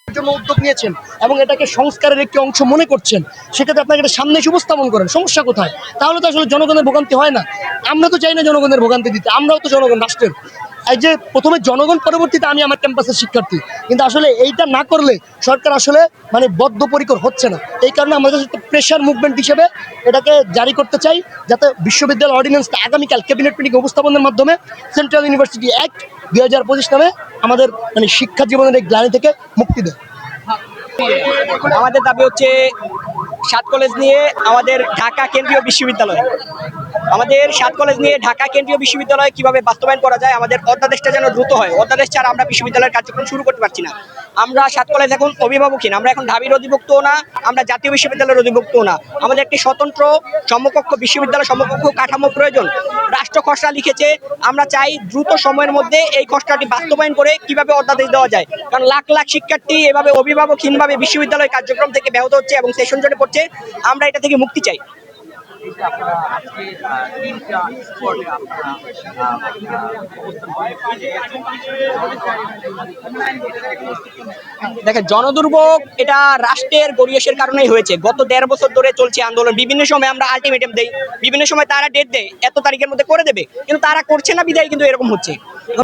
জন্য উদ্যোগ নিয়েছেন এবং এটাকে সংস্কারের একটি অংশ মনে করছেন, সেক্ষেত্রে আপনাকে এটা সামনে এসে উপস্থাপন করেন, সমস্যা কোথায়? তাহলে তো আসলে জনগণের ভোগান্তি হয় না। আমরা তো চাই না জনগণের ভোগান্তি দিতে, আমরাও তো জনগণ রাষ্ট্রের। এই যে প্রথমে জনগণ, পরবর্তীতে আমি আমার ক্যাম্পাসের শিক্ষার্থী, কিন্তু আসলে এইটা না করলে সরকার আসলে মানে বদ্ধপরিকর হচ্ছে না। এই কারণে আমাদের প্রেশার মুভমেন্ট হিসেবে এটাকে জারি করতে চাই, যাতে বিশ্ববিদ্যালয় অর্ডিন্যান্সটা আগামীকাল ক্যাবিনেট মিটিং উপস্থাপনের মাধ্যমে সেন্ট্রাল ইউনিভার্সিটি অ্যাক্ট 2025 নামে আমাদের মানে শিক্ষা জীবনের এই গ্লানি থেকে মুক্তি দেয়। আমাদের দাবি হচ্ছে 7 কলেজ নিয়ে আমাদের ঢাকা কেন্দ্রীয় বিশ্ববিদ্যালয়, আমাদের 7 কলেজ নিয়ে ঢাকা কেন্দ্রীয় বিশ্ববিদ্যালয় কিভাবে বাস্তবায়ন করা যায়, আমাদের অধ্যাদেশটা যেন দ্রুত হয়। অধ্যাদেশ ছাড়া আমরা বিশ্ববিদ্যালয়ের কার্যক্রম শুরু করতে পারছি না। আমরা 7 কলেজ এখন অভিভাবকহীন, আমরা এখন ঢাবির অধিভুক্তও না, আমরা জাতীয় বিশ্ববিদ্যালয়ের অধিভুক্তও না। আমাদের একটি স্বতন্ত্র সমকক্ষ বিশ্ববিদ্যালয় সমকক্ষ কাঠামো প্রয়োজন। রাষ্ট্র খসড়া লিখেছে, আমরা চাই দ্রুত সময়ের মধ্যে এই খসড়াটি বাস্তবায়ন করে কিভাবে অধ্যাদেশ দেওয়া যায়, কারণ লাখ লাখ শিক্ষার্থী এভাবে অভিভাবকহীনভাবে বিশ্ববিদ্যালয় কার্যক্রম থেকে ব্যাহত হচ্ছে এবং সেশন জটে পড়ছে। আমরা এটা থেকে মুক্তি চাই। দেখেন, জনদুর্ভোগ এটা রাষ্ট্রের গরিয়সের কারণেই হয়েছে। গত 1.5 বছর ধরে চলছে আন্দোলন। বিভিন্ন সময় আমরা আলটিমেটাম দেই, বিভিন্ন সময় তারা ডেট দেয় এত তারিখের মধ্যে করে দেবে, কিন্তু তারা করছে না বিদায় কিন্তু এরকম হচ্ছে।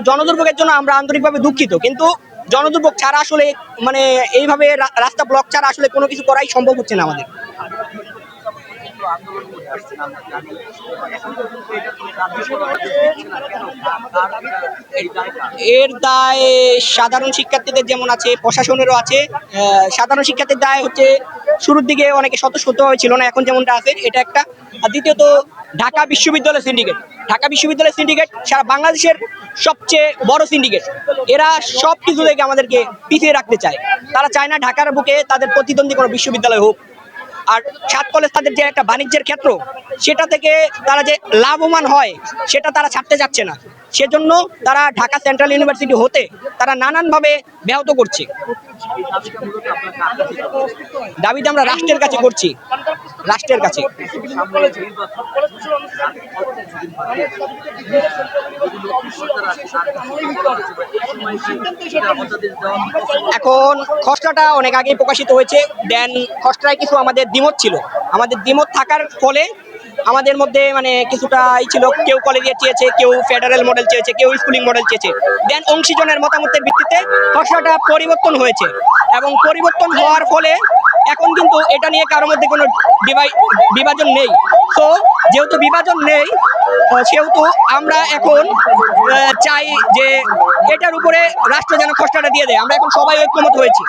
জনদুর্ভোগের জন্য আমরা আন্তরিকভাবে দুঃখিত, কিন্তু জনদুর্ভোগ ছাড়া আসলে মানে এইভাবে রাস্তা ব্লক ছাড়া আসলে কোনো কিছু করাই সম্ভব হচ্ছে না আমাদের। এর দায় সাধারণ শিক্ষার্থীদের যেমন আছে, প্রশাসনেরও আছে। সাধারণ শিক্ষার্থীর দায় হচ্ছে শুরুর দিকে অনেকে স্বতঃস্ফূর্তভাবে ছিল না, এখন যেমনটা আছে এটা একটা। আর দ্বিতীয়ত ঢাকা বিশ্ববিদ্যালয় সিন্ডিকেট, ঢাকা বিশ্ববিদ্যালয় সিন্ডিকেট সারা বাংলাদেশের সবচেয়ে বড় সিন্ডিকেট। এরা সব কিছু থেকে আমাদেরকে পিছিয়ে রাখতে চায়। তারা চায় না ঢাকার বুকে তাদের প্রতিদ্বন্দ্বী কোনো বিশ্ববিদ্যালয় হোক। আর 7 কলেজ তাদের যে একটা বাণিজ্যের ক্ষেত্র, সেটা থেকে তারা যে লাভবান হয় সেটা তারা ছাড়তে যাচ্ছে না। সেজন্য তারা ঢাকা সেন্ট্রাল ইউনিভার্সিটি হতে তারা নানানভাবে ব্যাহত করছে। দাবিটা আমরা রাষ্ট্রের কাছে করছি, রাষ্ট্রের কাছে। এখন খসড়াটা অনেক আগেই প্রকাশিত হয়েছে, দেন খসড়ায় কিছু আমাদের দ্বিমত ছিল। আমাদের দ্বিমত থাকার ফলে আমাদের মধ্যে মানে কিছুটা ছিল, কেউ কলেজিয়েট চেয়েছে, কেউ ফেডারেল মডেল চেয়েছে, কেউ স্কুলিং মডেল চেয়েছে। দেন অংশীজনের মতামতের ভিত্তিতে খসড়াটা পরিবর্তন হয়েছে, এবং পরিবর্তন হওয়ার ফলে এখন কিন্তু এটা নিয়ে কারোর মধ্যে কোনো বিভাজন নেই। তো যেহেতু বিভাজন নেই, সেহেতু আমরা এখন চাই যে এটার উপরে রাষ্ট্র যেন খসড়াটা দিয়ে দেয়। আমরা এখন সবাই ঐক্যমত হয়েছি।